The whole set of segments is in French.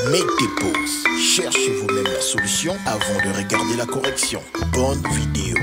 Make des pauses. Cherchez vous-même la solution avant de regarder la correction. Bonne vidéo.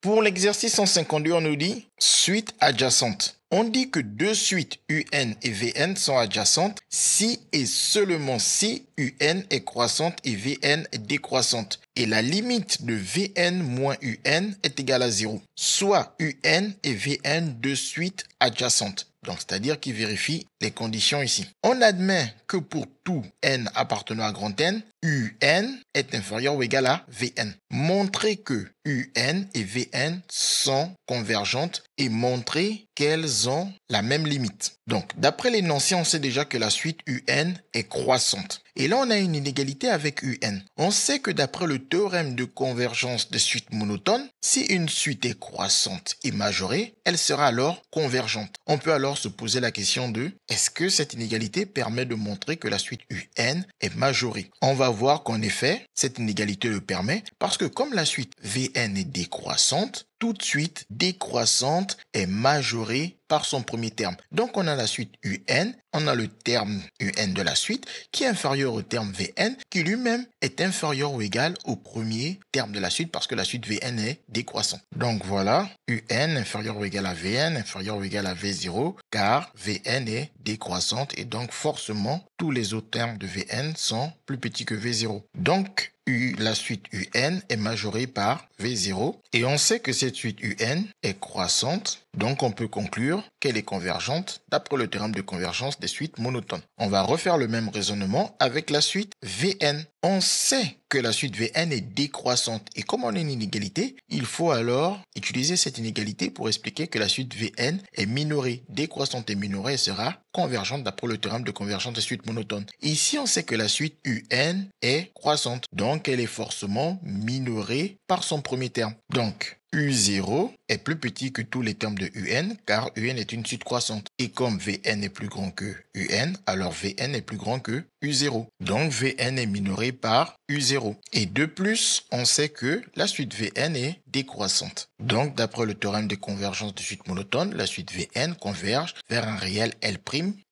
Pour l'exercice 152, on nous dit suite adjacente. On dit que deux suites UN et VN sont adjacentes si et seulement si UN est croissante et VN est décroissante. Et la limite de VN moins UN est égale à 0. Soit UN et VN deux suites adjacentes. Donc, c'est-à-dire qu'il vérifie les conditions ici. On admet que pour tout N appartenant à grand N, UN est inférieur ou égal à VN. Montrer que UN et VN sont convergentes et montrer qu'elles ont la même limite. Donc, d'après l'énoncé, on sait déjà que la suite UN est croissante. Et là, on a une inégalité avec UN. On sait que d'après le théorème de convergence des suites monotones, si une suite est croissante et majorée, elle sera alors convergente. On peut alors se poser la question de est-ce que cette inégalité permet de montrer que la suite UN est majorée? On va voir qu'en effet, cette inégalité le permet parce que comme la suite VN est décroissante, toute suite décroissante est majorée par son premier terme. Donc, on a la suite UN, on a le terme UN de la suite qui est inférieur au terme VN qui lui-même est inférieur ou égal au premier terme de la suite parce que la suite VN est décroissante. Donc, voilà, UN inférieur ou égal à VN, inférieur ou égal à V0 car VN est décroissante et donc forcément, tous les autres termes de VN sont plus petits que V0. Donc, la suite UN est majorée par V0 et on sait que cette suite UN est croissante, donc on peut conclure qu'elle est convergente d'après le théorème de convergence des suites monotones. On va refaire le même raisonnement avec la suite VN. On sait que la suite VN est décroissante et comme on a une inégalité, il faut alors utiliser cette inégalité pour expliquer que la suite VN est minorée. Décroissante et minorée sera convergente d'après le théorème de convergence des suites monotones. Ici, on sait que la suite UN est croissante, donc elle est forcément minorée par son premier terme. Donc, U0 est plus petit que tous les termes de UN car UN est une suite croissante. Et comme VN est plus grand que UN, alors VN est plus grand que U0. Donc VN est minoré par U0. Et de plus, on sait que la suite VN est décroissante. Donc d'après le théorème de convergence de suite monotone, la suite VN converge vers un réel L'.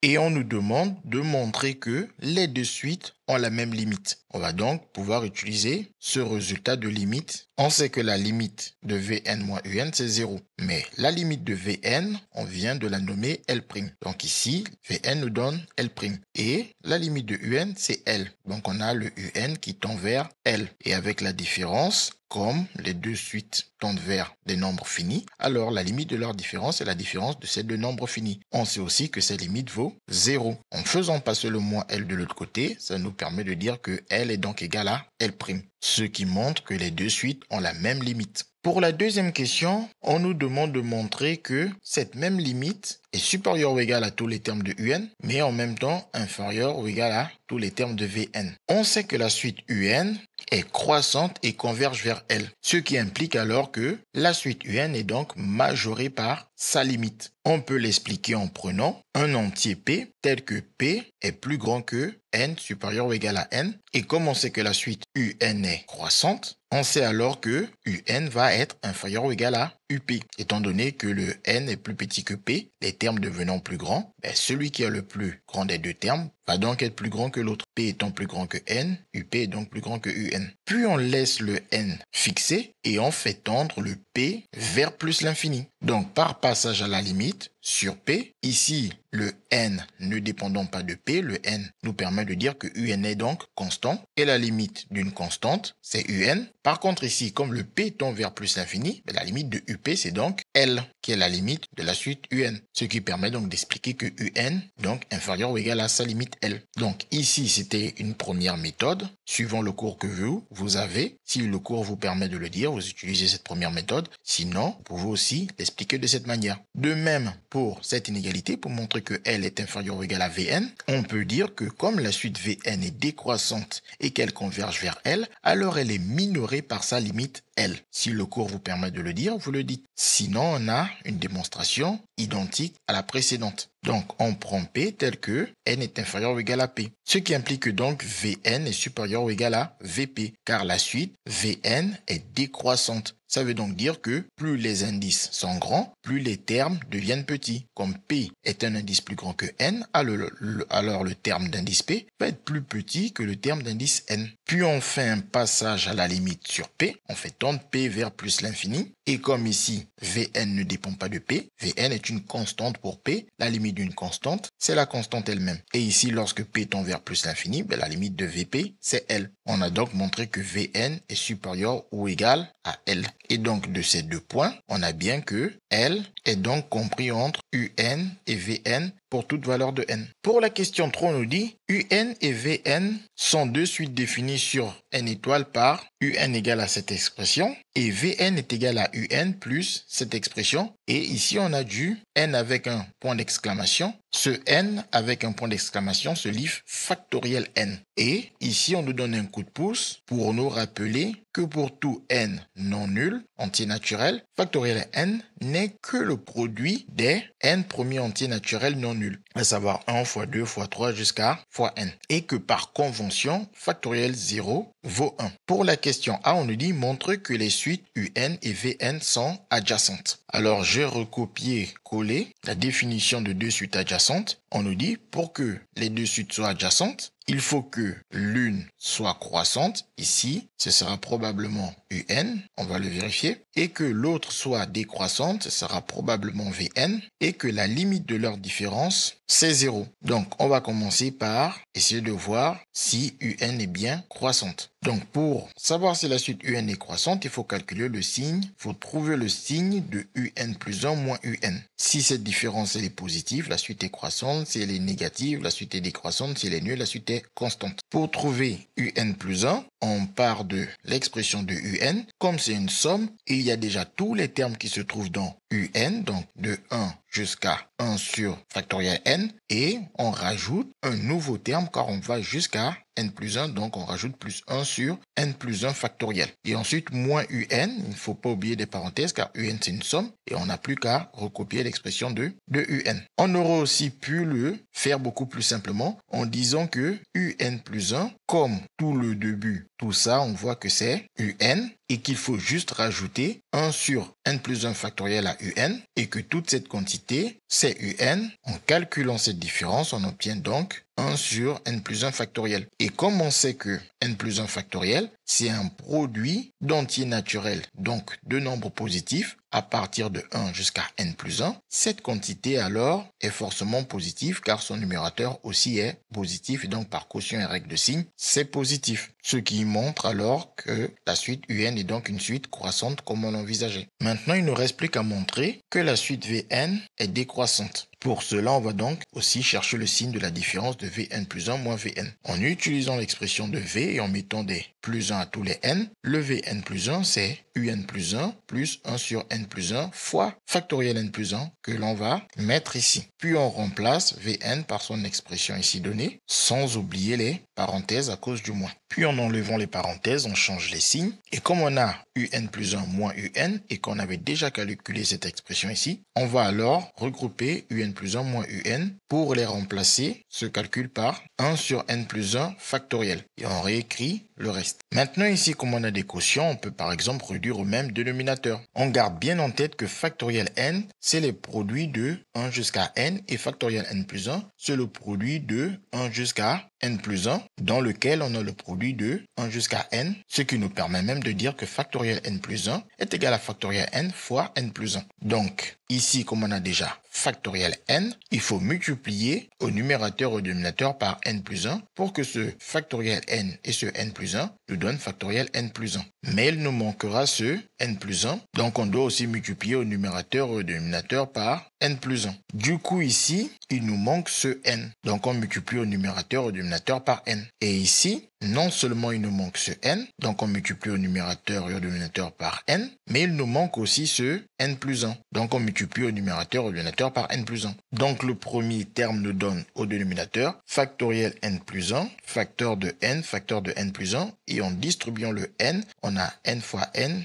Et on nous demande de montrer que les deux suites ont la même limite. On va donc pouvoir utiliser ce résultat de limite. On sait que la limite de Vn moins Un, c'est 0. Mais la limite de Vn, on vient de la nommer L'. Donc ici, Vn nous donne L'. Et la limite de Un, c'est L. Donc on a le Un qui tend vers L. Et avec la différence, comme les deux suites tendent vers des nombres finis, alors la limite de leur différence est la différence de ces deux nombres finis. On sait aussi que cette limite vaut 0. En faisant passer le moins L de l'autre côté, ça nous permet de dire que L est donc égal à L', ce qui montre que les deux suites ont la même limite. Pour la deuxième question, on nous demande de montrer que cette même limite est supérieure ou égale à tous les termes de UN, mais en même temps inférieure ou égale à tous les termes de Vn. On sait que la suite UN est croissante et converge vers L, ce qui implique alors que la suite UN est donc majorée par sa limite. On peut l'expliquer en prenant un entier P tel que P est plus grand que N supérieur ou égal à N. Et comme on sait que la suite UN est croissante, on sait alors que UN va être inférieur ou égal à UP. Étant donné que le N est plus petit que P, les termes devenant plus grands, celui qui a le plus grand des deux termes va donc être plus grand que l'autre. P étant plus grand que N, UP est donc plus grand que UN. Puis on laisse le N fixé et on fait tendre le P vers plus l'infini. Donc par passage à la limite, sur P, ici le N ne dépendant pas de P, le N nous permet de dire que UN est donc constant et la limite d'une constante c'est UN. Par contre ici, comme le P tend vers plus l'infini, la limite de UP c'est donc L qui est la limite de la suite UN, ce qui permet donc d'expliquer que UN donc inférieur ou égal à sa limite L. Donc ici c'était une première méthode. Suivant le cours que vous avez, si le cours vous permet de le dire, vous utilisez cette première méthode. Sinon, vous pouvez aussi l'expliquer de cette manière. De même, pour cette inégalité, pour montrer que L est inférieur ou égal à Vn, on peut dire que comme la suite Vn est décroissante et qu'elle converge vers L, alors elle est minorée par sa limite L. Si le cours vous permet de le dire, vous le dites. Sinon, on a une démonstration identique à la précédente. Donc, on prend P tel que N est inférieur ou égal à P. Ce qui implique que donc Vn est supérieur ou égal à Vp, car la suite Vn est décroissante. Ça veut donc dire que plus les indices sont grands, plus les termes deviennent petits. Comme P est un indice plus grand que N, alors le terme d'indice P va être plus petit que le terme d'indice N. Puis on fait un passage à la limite sur P, on fait tendre P vers plus l'infini. Et comme ici, Vn ne dépend pas de P, Vn est une constante pour P, la limite d'une constante, c'est la constante elle-même. Et ici, lorsque P tend vers plus l'infini, la limite de Vp, c'est L. On a donc montré que Vn est supérieur ou égal à L. Et donc, de ces deux points, on a bien que L est donc compris entre Un et Vn pour toute valeur de n. Pour la question 3, on nous dit Un et Vn sont deux suites définies sur n étoiles par Un égale à cette expression et Vn est égal à Un plus cette expression. Et ici, on a du n avec un point d'exclamation. Ce n avec un point d'exclamation se livre factoriel n. Et ici, on nous donne un coup de pouce pour nous rappeler que pour tout n non nul, entier naturel, factoriel n n'est que le produit des n premiers entiers naturels non nuls, à savoir 1 fois 2 fois 3 jusqu'à fois n. Et que par convention, factoriel 0 vaut 1. Pour la question A, on nous dit montre que les suites Un et Vn sont adjacentes. Alors, j'ai recopié-collé la définition de deux suites adjacentes. On nous dit pour que les deux suites soient adjacentes, il faut que l'une soit croissante, ici, ce sera probablement Un, on va le vérifier, et que l'autre soit décroissante, ce sera probablement Vn, et que la limite de leur différence, c'est 0. Donc, on va commencer par essayer de voir si Un est bien croissante. Donc, pour savoir si la suite Un est croissante, il faut calculer le signe, il faut trouver le signe de Un plus 1 moins Un. Si cette différence elle est positive, la suite est croissante. Si elle est négative, la suite est décroissante. Si elle est nulle, la suite est constante. Pour trouver Un plus 1, on part de l'expression de Un. Comme c'est une somme, il y a déjà tous les termes qui se trouvent dans Un, donc de 1 jusqu'à 1 sur factoriel n, et on rajoute un nouveau terme car on va jusqu'à n plus 1, donc on rajoute plus 1 sur n plus 1 factoriel. Et ensuite, moins un, il ne faut pas oublier des parenthèses car un c'est une somme, et on n'a plus qu'à recopier l'expression de un. On aurait aussi pu le faire beaucoup plus simplement en disant que un plus 1, comme tout le début, tout ça, on voit que c'est un, et qu'il faut juste rajouter 1 sur n plus 1 factoriel à un, et que toute cette quantité, c'est un. En calculant cette différence, on obtient donc 1 sur n plus 1 factoriel. Et comme on sait que n plus 1 factoriel, c'est un produit d'entiers naturels, donc de nombres positifs, à partir de 1 jusqu'à n plus 1, cette quantité alors est forcément positive car son numérateur aussi est positif et donc par quotient et règle de signe, c'est positif. Ce qui montre alors que la suite Un est donc une suite croissante comme on l'envisageait. Maintenant, il ne reste plus qu'à montrer que la suite Vn est décroissante. Pour cela, on va donc aussi chercher le signe de la différence de Vn plus 1 moins Vn. En utilisant l'expression de V et en mettant des plus 1 à tous les n, le Vn plus 1 c'est Un plus 1 plus 1 sur n plus 1 fois factoriel n plus 1 que l'on va mettre ici. Puis on remplace Vn par son expression ici donnée, sans oublier les parenthèses à cause du moins. Puis en enlevant les parenthèses, on change les signes. Et comme on a Un plus 1 moins Un et qu'on avait déjà calculé cette expression ici, on va alors regrouper Un plus 1 moins Un pour les remplacer ce calcul par 1 sur n plus 1 factoriel. Et on réécrit le reste. Maintenant ici, comme on a des quotients, on peut par exemple réduire au même dénominateur. On garde bien en tête que factoriel n, c'est les produits de 1 jusqu'à n et factoriel n plus 1, c'est le produit de 1 jusqu'à n plus 1, dans lequel on a le produit de 1 jusqu'à n, ce qui nous permet même de dire que factoriel n plus 1 est égal à factoriel n fois n plus 1. Donc, ici, comme on a déjà factoriel n, il faut multiplier au numérateur et au dénominateur par n plus 1 pour que ce factoriel n et ce n plus 1 nous donnent factoriel n plus 1. Mais il nous manquera ce n plus 1, donc on doit aussi multiplier au numérateur et au dénominateur par n plus 1. Du coup, ici, il nous manque ce n. Donc on multiplie au numérateur et au dénominateur par n. Et ici, non seulement il nous manque ce n, donc on multiplie au numérateur et au dénominateur par n, mais il nous manque aussi ce n plus 1. Donc on multiplie au numérateur et au dénominateur par n plus 1. Donc le premier terme nous donne au dénominateur factoriel n plus 1, facteur de n plus 1, et en distribuant le n, on a n fois n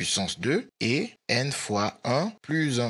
puissance 2 et n fois 1 plus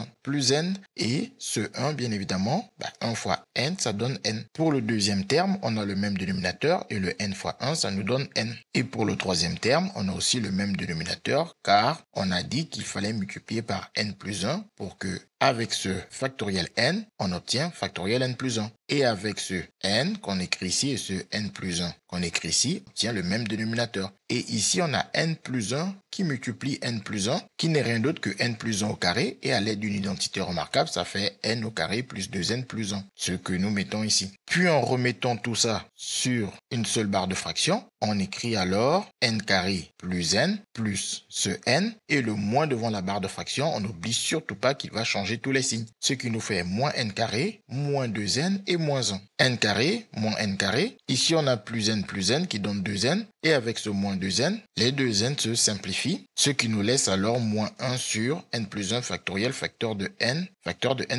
n. Et ce 1, bien évidemment, 1 fois n, ça donne n. Pour le deuxième terme, on a le même dénominateur et le n fois 1, ça nous donne n. Et pour le troisième terme, on a aussi le même dénominateur car on a dit qu'il fallait multiplier par n plus 1 pour que, avec ce factoriel n, on obtient factoriel n plus 1. Et avec ce n qu'on écrit ici et ce n plus 1 qu'on écrit ici, on obtient le même dénominateur. Et ici, on a n plus 1 qui multiplie n plus 1, qui n'est rien d'autre que n plus 1 au carré. Et à l'aide d'une identité remarquable, ça fait n au carré plus 2n plus 1, ce que nous mettons ici. Puis en remettant tout ça sur une seule barre de fraction, on écrit alors n carré plus n plus ce n et le moins devant la barre de fraction, on n'oublie surtout pas qu'il va changer tous les signes. Ce qui nous fait moins n carré, moins 2n et moins 1. N carré, moins n carré. Ici, on a plus n qui donne 2n. Et avec ce moins 2n, les 2n se simplifient, ce qui nous laisse alors moins 1 sur n plus 1 factoriel facteur de n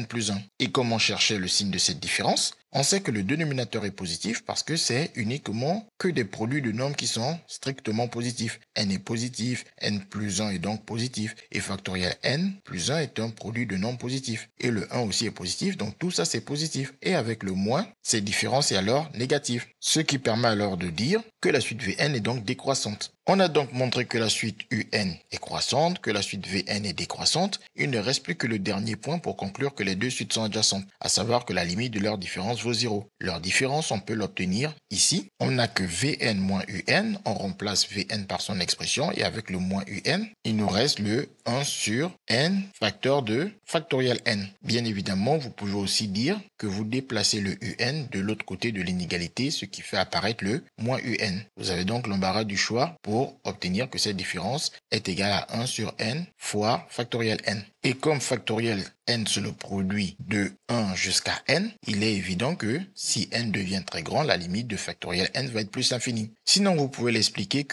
plus 1. Et comment chercher le signe de cette différence? On sait que le dénominateur est positif parce que c'est uniquement que des produits de nombres qui sont strictement positifs. N est positif, n plus 1 est donc positif et factoriel n plus 1 est un produit de nombres positifs. Et le 1 aussi est positif, donc tout ça c'est positif. Et avec le moins, cette différence est alors négative. Ce qui permet alors de dire que la suite Vn est donc décroissante. On a donc montré que la suite UN est croissante, que la suite Vn est décroissante. Il ne reste plus que le dernier point pour conclure que les deux suites sont adjacentes, à savoir que la limite de leur différence vaut 0. Leur différence, on peut l'obtenir ici. On n'a que Vn moins Un, on remplace Vn par son expression et avec le moins Un, il nous reste le 1 sur n facteur de factoriel n. Bien évidemment, vous pouvez aussi dire que vous déplacez le Un de l'autre côté de l'inégalité, ce qui fait apparaître le moins Un. Vous avez donc l'embarras du choix pour obtenir que cette différence est égale à 1 sur n fois factoriel n. Et comme factoriel n c'est le produit de 1 jusqu'à n, il est évident que si n devient très grand, la limite de factoriel n va être plus l'infini. Sinon, vous pouvez l'expliquer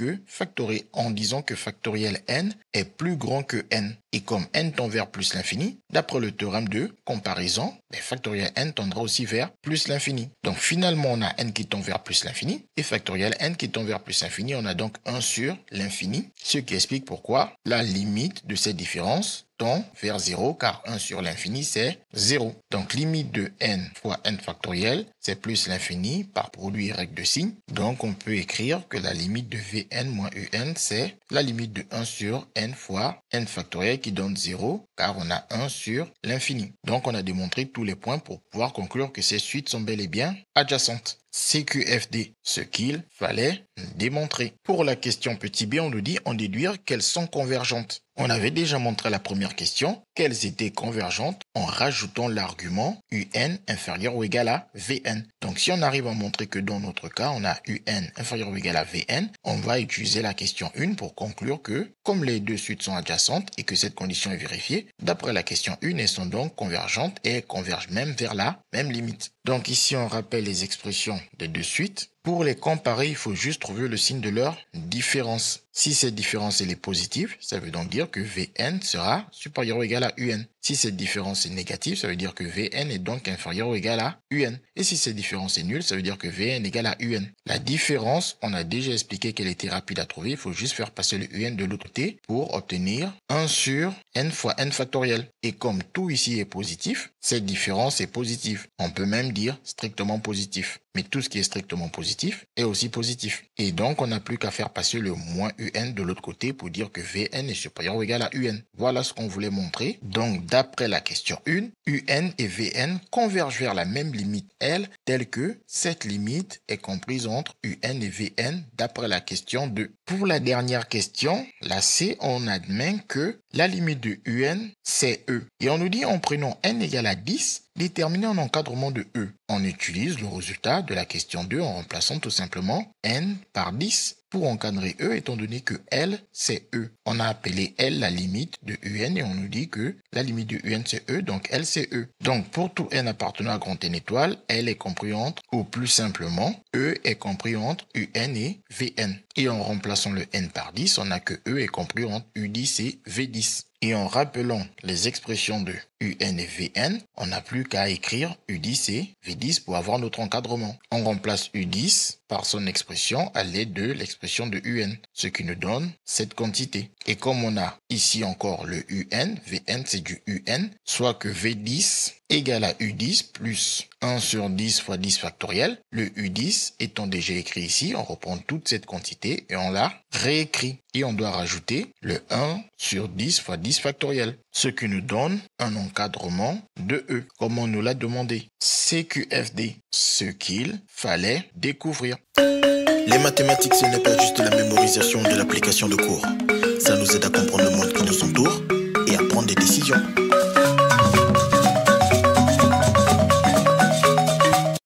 en disant que factoriel n est plus grand que n. Et comme n tend vers plus l'infini, d'après le théorème de comparaison, factoriel n tendra aussi vers plus l'infini. Donc finalement, on a n qui tend vers plus l'infini et factoriel n qui tend vers plus l'infini. On a donc 1 sur l'infini, ce qui explique pourquoi la limite de cette différence tend vers 0 car 1 sur l'infini c'est 0. Donc limite de n fois n factoriel c'est plus l'infini par produit y de signes. Donc on peut écrire que la limite de Vn moins Un c'est la limite de 1 sur n fois n factoriel qui donne 0 car on a 1 sur l'infini. Donc on a démontré tous les points pour pouvoir conclure que ces suites sont bel et bien adjacentes. CQFD, ce qu'il fallait démontrer. Pour la question petit b, on nous dit en déduire qu'elles sont convergentes. On avait déjà montré la première question qu'elles étaient convergentes en rajoutant l'argument UN inférieur ou égal à Vn. Donc si on arrive à montrer que dans notre cas, on a UN inférieur ou égal à Vn, on va utiliser la question 1 pour conclure que, comme les deux suites sont adjacentes et que cette condition est vérifiée, d'après la question 1, elles sont donc convergentes et convergent même vers la même limite. Donc ici, on rappelle les expressions des deux suites. Pour les comparer, il faut juste trouver le signe de leur différence. Si cette différence elle est positive, ça veut donc dire que Vn sera supérieur ou égal à Un. Si cette différence est négative, ça veut dire que Vn est donc inférieur ou égal à Un. Et si cette différence est nulle, ça veut dire que Vn est égal à Un. La différence, on a déjà expliqué qu'elle était rapide à trouver. Il faut juste faire passer le Un de l'autre côté pour obtenir 1 sur n fois n factoriel. Et comme tout ici est positif, cette différence est positive. On peut même dire strictement positif. Mais tout ce qui est strictement positif est aussi positif. Et donc, on n'a plus qu'à faire passer le moins Un de l'autre côté pour dire que Vn est supérieur ou égal à Un. Voilà ce qu'on voulait montrer. Donc, d'après la question 1, Un et Vn convergent vers la même limite L, telle que cette limite est comprise entre Un et Vn d'après la question 2. Pour la dernière question, la C, on admet que la limite de Un, c'est E. Et on nous dit en prenant n égale à 10, déterminer un encadrement de E. On utilise le résultat de la question 2 en remplaçant tout simplement n par 10 pour encadrer E étant donné que L c'est E. On a appelé L la limite de Un et on nous dit que la limite de Un c'est E, donc L c'est E. Donc pour tout n appartenant à grand N étoile, L est compris entre, ou plus simplement, E est compris entre Un et Vn. Et en remplaçant le n par 10, on a que E est compris entre U10 et V10. Et en rappelant les expressions de Un et Vn, on n'a plus qu'à écrire U10 et V10 pour avoir notre encadrement. On remplace U10 par son expression à l'aide de l'expression de Un, ce qui nous donne cette quantité. Et comme on a ici encore le UN, Vn c'est du UN, soit que V10 égale à U10 plus 1 sur 10 fois 10 factoriel. Le U10 étant déjà écrit ici, on reprend toute cette quantité et on la réécrit. Et on doit rajouter le 1 sur 10 fois 10 factoriel, ce qui nous donne un encadrement de E, comme on nous l'a demandé. CQFD, ce qu'il fallait découvrir. Les mathématiques, ce n'est pas juste la mémorisation de l'application de cours. Ça nous aide à comprendre le monde qui nous entoure.